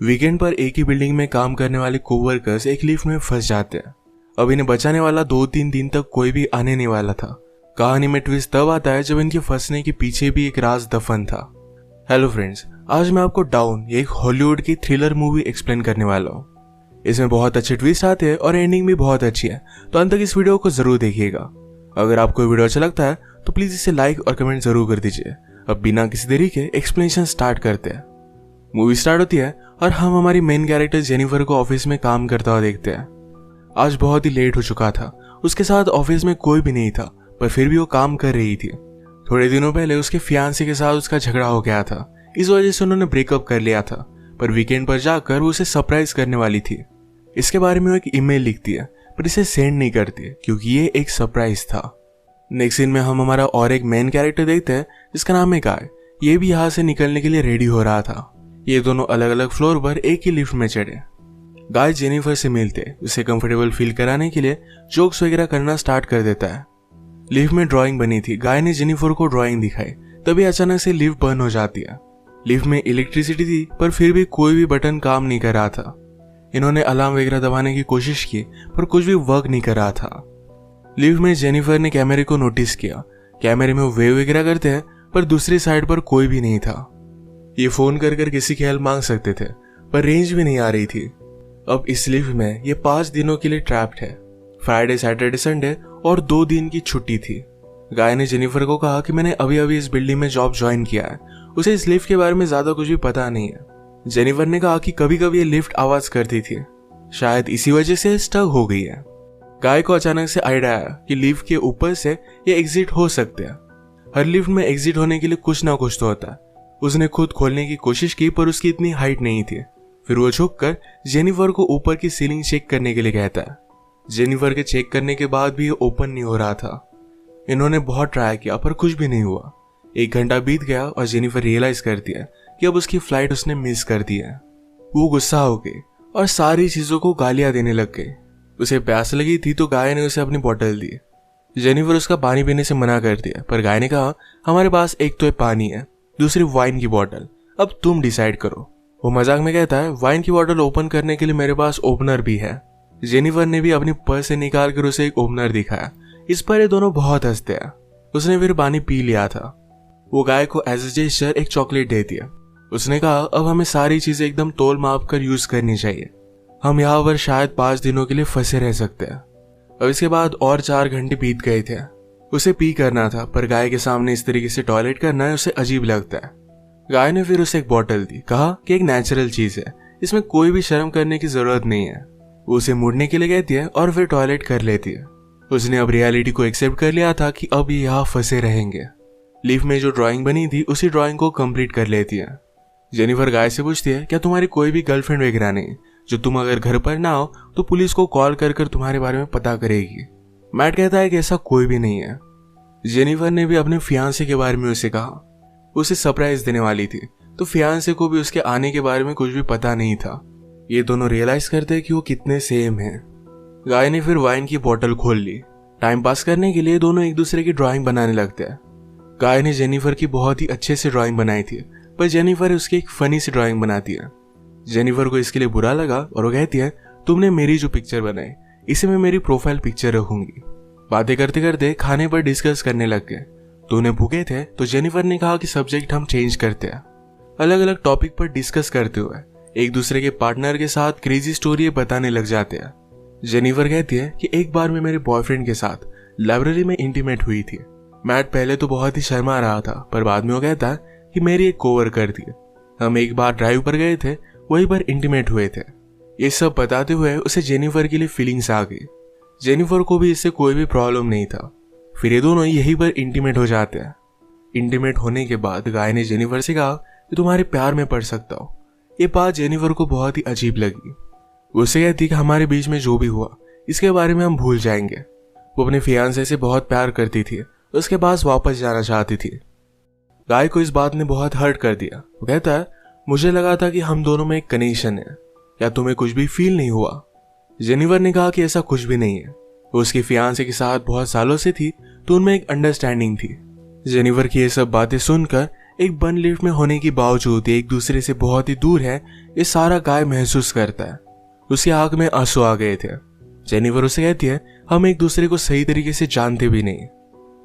Weekend पर एक ही building में काम करने वाले कोवर्कर्स एक लिफ्ट में फंस जाते हैं। अब इन्हें बचाने वाला 2-3 दिन तक कोई भी आने नहीं वाला था। कहानी में ट्विस्ट तब आता है जब इनके फंसने के पीछे भी एक राज दफन था। हेलो फ्रेंड्स, आज मैं आपको डाउन एक हॉलीवुड की थ्रिलर मूवी एक्सप्लेन करने वाला हूँ। इसमें बहुत अच्छे ट्विस्ट आते हैं और एंडिंग भी बहुत अच्छी है, तो अंत तक इस वीडियो को जरूर देखिएगा। अगर आपको वीडियो अच्छा लगता है तो प्लीज इसे लाइक और कमेंट जरूर कर दीजिए। अब बिना किसी देरी के एक्सप्लेनेशन स्टार्ट करते हैं। मूवी स्टार्ट होती है और हम हमारी मेन कैरेक्टर जेनिफर को ऑफिस में काम करता हुआ देखते हैं। आज बहुत ही लेट हो चुका था। उसके साथ ऑफिस में कोई भी नहीं था, पर फिर भी वो काम कर रही थी। थोड़े दिनों पहले उसके फियांसे के साथ उसका झगड़ा हो गया था, इस वजह से उन्होंने ब्रेकअप कर लिया था। पर वीकेंड पर जाकर वो उसे सरप्राइज करने वाली थी। इसके बारे में वो एक ईमेल लिखती है, पर इसे सेंड नहीं करती क्योंकि ये एक सरप्राइज था। नेक्स्ट सीन में हम हमारा और एक मेन कैरेक्टर देखते हैं जिसका नाम है गाय। ये भी यहाँ से निकलने के लिए रेडी हो रहा था। ये दोनों अलग अलग फ्लोर पर एक ही लिफ्ट में चढ़े। गाय जेनिफर से मिलते उसे कंफर्टेबल फील कराने के लिए जोक्स वगैरह करना स्टार्ट कर देता है। लिफ्ट में ड्राइंग बनी थी। गाय ने जेनिफर को ड्राइंग दिखाई, तभी अचानक से लिफ्ट बंद हो जाती है। लिफ्ट में इलेक्ट्रिसिटी थी, पर फिर भी कोई भी बटन काम नहीं कर रहा था। इन्होंने अलार्म वगैरह दबाने की कोशिश की, पर कुछ भी वर्क नहीं कर रहा था। लिफ्ट में जेनिफर ने कैमरे को नोटिस किया। कैमरे में वो वेव वगैरह करते हैं, पर दूसरी साइड पर कोई भी नहीं था। ये फोन कर किसी की हेल्प मांग सकते थे, पर रेंज भी नहीं आ रही थी। अब इस लिफ्ट में ये 5 दिनों के लिए ट्रैप्ड है। फ्राइडे, सैटरडे, संडे और 2 दिन की छुट्टी थी। गाय ने जेनिफर को कहा कि मैंने अभी अभी इस बिल्डिंग में जॉब ज्वाइन किया है, उसे इस लिफ्ट के बारे में ज्यादा कुछ भी पता नहीं है। जेनिफर ने कहा कि कभी कभी ये लिफ्ट आवाज करती थी, शायद इसी वजह से स्टक हो गई है। गाय को अचानक से आइडिया आया कि लिफ्ट के ऊपर से ये एग्जिट हो सकते हैं। हर लिफ्ट में एग्जिट होने के लिए कुछ ना कुछ तो होता है। उसने खुद खोलने की कोशिश की, पर उसकी इतनी हाइट नहीं थी। फिर वो झुककर जेनिफर को ऊपर की सीलिंग चेक करने के लिए कहता है। जेनिफर के चेक करने के बाद भी ये ओपन नहीं हो रहा था। इन्होंने बहुत ट्राई किया, पर कुछ भी नहीं हुआ। 1 घंटा बीत गया और जेनिफर रियलाइज करती है कि अब उसकी फ्लाइट उसने मिस कर दी है। वो गुस्सा हो गई और सारी चीजों को गालियां देने लग गई। उसे प्यास लगी थी तो गाय ने उसे अपनी बोतल दी। जेनिफर उसका पानी पीने से मना कर दिया, पर गाय ने कहा हमारे पास एक तो पानी है, दूसरी वाइन की बोतल, अब तुम डिसाइड करो। वो मजाक में कहता है वाइन की बोतल ओपन करने के लिए मेरे पास ओपनर भी है। जेनिफर ने भी अपनी पर्स से निकाल कर उसे एक ओपनर दिखाया। इस पर ये दोनों बहुत हंसते हैं। उसने फिर पानी पी लिया था। वो गाय को एज ए जेस्चर एक चॉकलेट दे दिया। उसने कहा अब हमें सारी चीजें एकदम तोल माप कर यूज करनी चाहिए। हम यहाँ पर शायद 5 दिनों के लिए फंसे रह सकते हैं। अब इसके बाद और 4 घंटे बीत गए थे। उसे पी करना था, पर गाय के सामने इस तरीके से टॉयलेट करना है उसे अजीब लगता है। गाय ने फिर उसे एक बोतल दी, कहा कि एक नेचुरल चीज है, इसमें कोई भी शर्म करने की जरूरत नहीं है। वो उसे मुड़ने के लिए कहती है और फिर टॉयलेट कर लेती है। उसने अब रियलिटी को एक्सेप्ट कर लिया था कि अब ये यहाँ फंसे रहेंगे। लिफ्ट में जो ड्राइंग बनी थी उसी ड्राइंग को कंप्लीट कर लेती है। जेनिफर गाय से पूछती है क्या तुम्हारी कोई भी गर्लफ्रेंड वगैरह नहीं, जो तुम अगर घर पर ना हो तो पुलिस को कॉल कर तुम्हारे बारे में पता करेगी। मैट कहता है कि ऐसा कोई भी नहीं है। जेनिफर ने भी अपने फियांसे के बारे में उसे कहा। उसे सरप्राइज देने वाली थी, तो फियांसे को भी उसके आने के बारे में कुछ भी पता नहीं था। ये दोनों रियलाइज करते कि वो कितने सेम हैं। गाय ने फिर वाइन की बोतल खोल ली। टाइम पास करने के लिए दोनों एक दूसरे की ड्राइंग बनाने लगते हैं। गाय ने जेनिफर की बहुत ही अच्छे से ड्राइंग बनाई थी, पर जेनिफर उसकी एक फनी सी ड्राइंग बनाती है। जेनिफर को इसके लिए बुरा लगा और वो कहती है तुमने मेरी जो पिक्चर बनाई इसे मैं मेरी प्रोफाइल पिक्चर रखूंगी। बातें करते करते खाने पर डिस्कस करने लग गए। दोनों भूखे थे तो जेनिफर ने कहा कि सब्जेक्ट हम चेंज करते हैं। अलग अलग टॉपिक पर डिस्कस करते हुए एक दूसरे के पार्टनर के साथ क्रेजी स्टोरी बताने लग जाते हैं। जेनिफर कहती है कि एक बार मैं मेरे बॉयफ्रेंड के साथ लाइब्रेरी में इंटीमेट हुई थी। मैट पहले तो बहुत ही शर्मा रहा था, पर बाद में वो कहता है कि मेरी एक कोवर्कर थी। हम एक बार ड्राइव पर गए थे, वहीं पर इंटीमेट हुए थे। ये सब बताते हुए उसे जेनिफर के लिए फीलिंग्स आ गई। जेनिफर को भी इससे कोई भी प्रॉब्लम नहीं था। फिर ये दोनों यहीं पर इंटीमेट हो जाते हैं। इंटीमेट होने के बाद गाय ने जेनिफर से कहा कि तुम्हारे प्यार में पड़ सकता हो। ये बात जेनिफर को बहुत ही अजीब लगी। उससे कहती कि हमारे बीच में जो भी हुआ इसके बारे में हम भूल जाएंगे। वो अपने फियांसे से बहुत प्यार करती थी, उसके पास वापस जाना चाहती थी। गाय को इस बात ने बहुत हर्ट कर दिया। वो कहता है मुझे लगा था कि हम दोनों में एक कनेक्शन है, क्या तुम्हें कुछ भी फील नहीं हुआ? जेनिफर ने कहा कि ऐसा कुछ भी नहीं है। वो उसके फियांसे के साथ बहुत सालों से थी, तो उनमें एक अंडरस्टैंडिंग थी। जेनिफर की ये सब बातें सुनकर एक बंद लिफ्ट में होने के बावजूद एक दूसरे से बहुत ही दूर है, ये सारा गाय महसूस करता है। उसकी आंख में आंसू आ गए थे। जेनिफर उसे कहती है हम एक दूसरे को सही तरीके से जानते भी नहीं।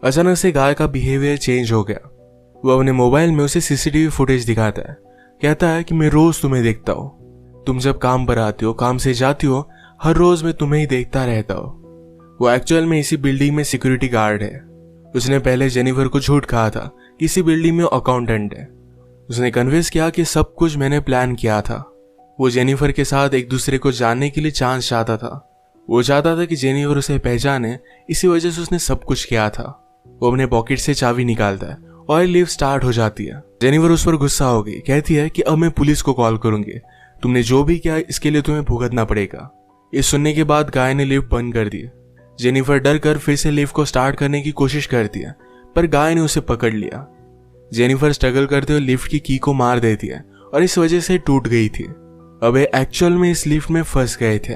अचानक से गाय का बिहेवियर चेंज हो गया। वो अपने मोबाइल में उसे सीसीटीवी फुटेज दिखाता है। कहता है कि मैं रोज तुम्हें देखता हूँ, तुम जब काम पर आती हो, काम से जाती हो, हर रोज मैं तुम्हें ही देखता रहता हूँ। वो एक्चुअल में इसी बिल्डिंग में सिक्योरिटी गार्ड है। उसने पहले जेनिफर को झूठ कहा था कि इसी बिल्डिंग में अकाउंटेंट है। उसने कन्विंस किया कि सब कुछ मैंने प्लान किया था। वो जेनिफर के साथ एक दूसरे को जानने के लिए चांस चाहता था। वो चाहता था कि जेनिफर उसे पहचाने, इसी वजह से उसने सब कुछ किया था। वो अपने पॉकेट से चाबी निकालता है और लिफ्ट स्टार्ट हो जाती है। जेनिफर उस पर गुस्सा हो गई। कहती है कि अब मैं पुलिस को कॉल करूंगी, तुमने जो भी किया इसके लिए तुम्हें भुगतना पड़ेगा। ये सुनने के बाद गाय ने लिफ्ट बंद कर दी। जेनिफर डर कर फिर से लिफ्ट को स्टार्ट करने की कोशिश करती है, पर गाय ने उसे पकड़ लिया। जेनिफर स्ट्रगल करते हुए लिफ्ट की को मार देती है और इस वजह से टूट गई थी। अब ये एक्चुअल में इस लिफ्ट में फंस गए थे।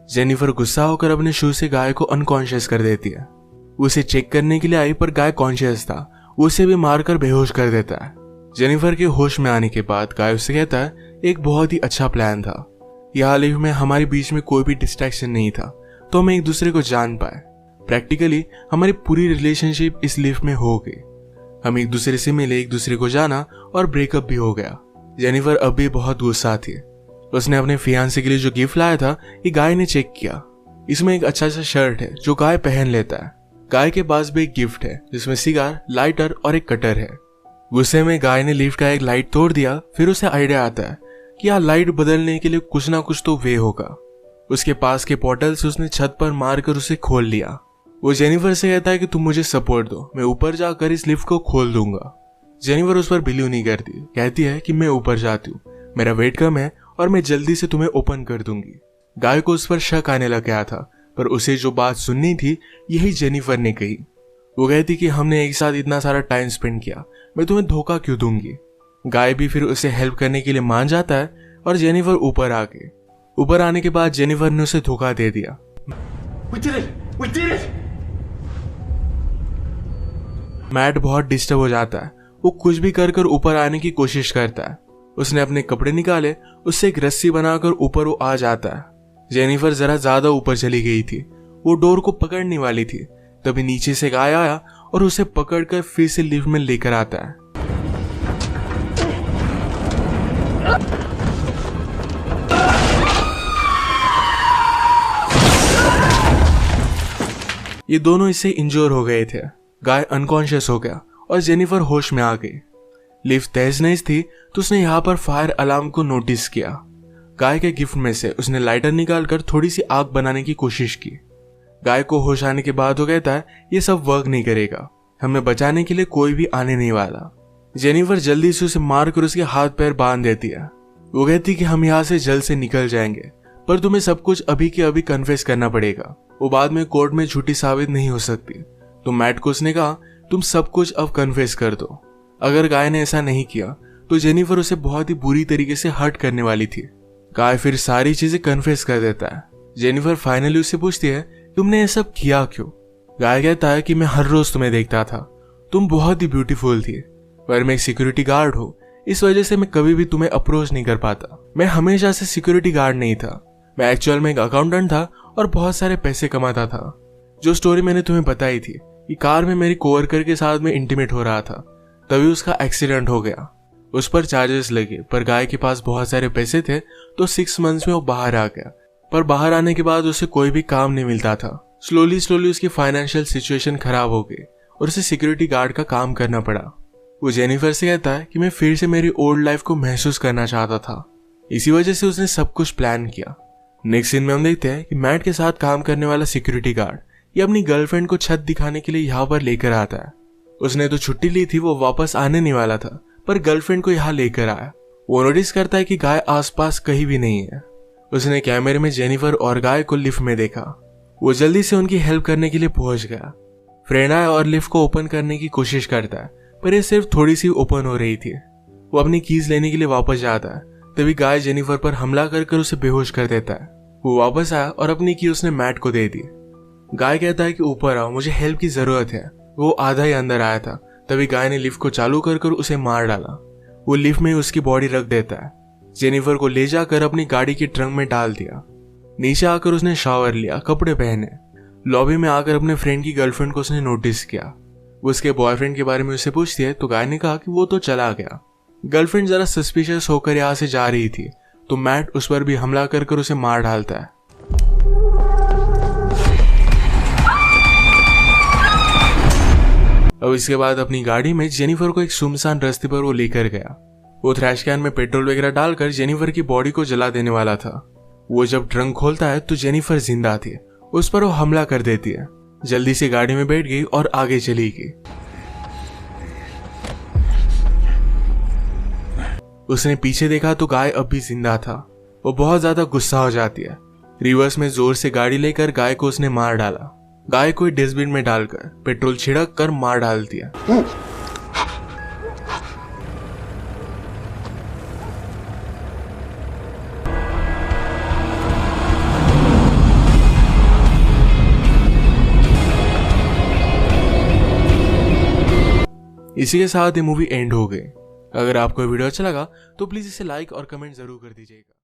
जेनिफर गुस्सा होकर अपने शू से गाय को अनकॉन्शियस कर देती है। उसे चेक करने के लिए आई, पर गाय कॉन्शियस था। उसे भी मारकर बेहोश कर देता है। जेनिफर के होश में आने के बाद गाय उससे कहता है एक बहुत ही अच्छा प्लान था। यहाँ लिफ्ट में हमारे बीच में कोई भी डिस्ट्रैक्शन नहीं था, तो हम एक दूसरे को जान पाए। प्रैक्टिकली हमारी पूरी रिलेशनशिप इस लिफ्ट में हो गई। हम एक दूसरे से मिले, एक दूसरे को जाना और ब्रेकअप भी हो गया। जेनिफर अब भी बहुत गुस्सा थी। उसने अपने फियांसे के लिए जो गिफ्ट लाया था, ये गाय ने चेक किया। इसमें एक अच्छा सा शर्ट है जो गाय पहन लेता है। गाय के पास भी एक गिफ्ट है जिसमें सिगार, लाइटर और एक कटर है। गुस्से में गाय ने लिफ्ट का एक लाइट तोड़ दिया। फिर उसे आइडिया आता है कि यह लाइट बदलने के लिए कुछ ना कुछ तो वे होगा। उसके पास के पोर्टल से उसने छत पर मारकर उसे खोल लिया। वो जेनिफर से कहता है कि तुम मुझे सपोर्ट दो, मैं ऊपर जाकर इस लिफ्ट को खोल दूंगा। जेनिफर उस पर बिलीव नहीं करती। कहती है कि मैं ऊपर जाती हूँ, मेरा वेट कम है और मैं जल्दी से तुम्हें ओपन कर दूंगी। गाय को उस पर शक आने लग गया था, पर उसे जो बात सुननी थी यही जेनिफर ने कही। वो कहती कि हमने एक साथ इतना सारा टाइम स्पेंड किया, मैं तुम्हें धोखा क्यों दूंगी। गाय भी फिर उसे हेल्प करने के लिए मान जाता है और जेनिफर ऊपर आ गई। ऊपर आने के बाद जेनिफर ने उसे धोखा दे दिया। We did it! मैट बहुत डिस्टर्ब हो जाता है। वो कुछ भी कर ऊपर आने की कोशिश करता है। उसने अपने कपड़े निकाले, उससे एक रस्सी बनाकर ऊपर वो आ जाता है। जेनिफर जरा ज्यादा ऊपर चली गई थी। वो डोर को पकड़ने वाली थी, तभी नीचे से गाय आया और उसे पकड़कर फिर से लिफ्ट में लेकर आता है। ये दोनों इससे इंजोर हो गए थे। गाय अनकॉन्शियस हो गया और जेनिफर होश में आ गई। लिफ्ट तेज नहीं थी तो उसने यहाँ पर फायर अलार्म को नोटिस किया। गाय के गिफ्ट में से उसने लाइटर निकालकर थोड़ी सी आग बनाने की कोशिश की। गाय को होश आने के बाद वो कहता है ये सब वर्क नहीं करेगा, हमें बचाने के लिए कोई भी आने नहीं वाला। जेनिफर जल्दी से उसे मारकर उसके हाथ पैर बांध देती है। वो कहती कि हम यहाँ से जल्द से निकल जाएंगे, पर तुम्हें सब कुछ अभी के अभी कन्फेस करना पड़ेगा। वो बाद में कोर्ट में झूठी साबित नहीं हो सकती। तो मैट को उसने कहा तुम सब कुछ अब कन्फेस कर दो। अगर गाय ने ऐसा नहीं किया तो जेनिफर उसे बहुत ही बुरी तरीके से हर्ट करने वाली थी। गाय फिर सारी चीजें कन्फेस कर देता है। जेनिफर फाइनली उससे पूछती है तुमने ये सब किया क्यों। गाय कहता है कि मैं हर रोज तुम्हें देखता था, तुम बहुत ही ब्यूटीफुल थी, पर मैं एक सिक्योरिटी गार्ड हूँ, इस वजह से मैं कभी भी तुम्हें अप्रोच नहीं कर पाता। मैं हमेशा से सिक्योरिटी गार्ड नहीं था, मैं एक्चुअल में एक अकाउंटेंट था और बहुत सारे पैसे कमाता था। जो स्टोरी मैंने तुम्हें बताई थी कि कार में मेरी कोवर्कर के साथ में इंटीमेट हो रहा था, तभी उसका एक्सीडेंट हो गया। उस पर चार्जेस लगे, पर गाय के पास बहुत सारे पैसे थे तो 6 मंथ्स में वो बाहर आ गया। पर बाहर आने के बाद उसे कोई भी काम नहीं मिलता था। स्लोली उसकी फाइनेंशियल सिचुएशन खराब हो गई और उसे सिक्योरिटी गार्ड का काम करना पड़ा। वो जेनिफर से कहता है कि मैं फिर से मेरी ओल्ड लाइफ को महसूस करना चाहता था, इसी वजह से उसने सब कुछ प्लान किया। नेक्स्ट सीन में हम देखते हैं कि मैट के साथ काम करने वाला सिक्योरिटी गार्ड ये अपनी गर्लफ्रेंड को छत दिखाने के लिए यहाँ पर लेकर आता है। उसने तो छुट्टी ली थी, वो वापस आने नहीं वाला था, पर गर्लफ्रेंड को यहाँ लेकर आया। वो नोटिस करता है कि गाय आसपास कहीं भी नहीं है। उसने कैमरे में जेनिफर और गाय को लिफ्ट में देखा। वो जल्दी से उनकी हेल्प करने के लिए पहुंच गया। फ्रेंड आया और लिफ्ट को ओपन करने की कोशिश करता है, पर ये सिर्फ थोड़ी सी ओपन हो रही थी। वो अपनी कीज लेने के लिए वापस जाता है, तभी गाय जेनिफर पर हमला कर उसे बेहोश कर देता है। वो वापस आया और अपनी की उसने मैट को दे दी। गाय कहता है कि ऊपर आओ, मुझे हेल्प की जरूरत है। वो आधा ही अंदर आया था तभी गाय ने लिफ्ट को चालू कर उसे मार डाला। वो लिफ्ट में उसकी बॉडी रख देता है। जेनिफर को ले जाकर अपनी गाड़ी के ट्रंक में डाल दिया। नीचे आकर उसने शावर लिया, कपड़े पहने। लॉबी में आकर अपने फ्रेंड की गर्लफ्रेंड को उसने नोटिस किया। वो उसके बॉयफ्रेंड के बारे में उससे पूछती है तो गाय ने कहा कि वो तो चला गया। गर्लफ्रेंड जरा सस्पिशियस होकर यहाँ से जा रही थी तो मैट उस पर भी हमला कर उसे मार डालता है। अब इसके बाद अपनी गाड़ी में जेनिफर को एक सुनसान रास्ते पर वो लेकर गया। वो थ्रैश कैन में पेट्रोल वगैरह डालकर जेनिफर की बॉडी को जला देने वाला था। वो जब ट्रंक खोलता है तो जेनिफर जिंदा थी। उस पर वो हमला कर देती है। जल्दी से गाड़ी में बैठ गई और आगे चली गई। उसने पीछे देखा तो गाय अब भी जिंदा था। वो बहुत ज्यादा गुस्सा हो जाती है। रिवर्स में जोर से गाड़ी लेकर गाय को उसने मार डाला। गाय को डस्टबिन में डालकर पेट्रोल छिड़क कर मार डाल दिया। इसी के साथ ये मूवी एंड हो गई। अगर आपको वीडियो अच्छा लगा तो प्लीज इसे लाइक और कमेंट जरूर कर दीजिएगा।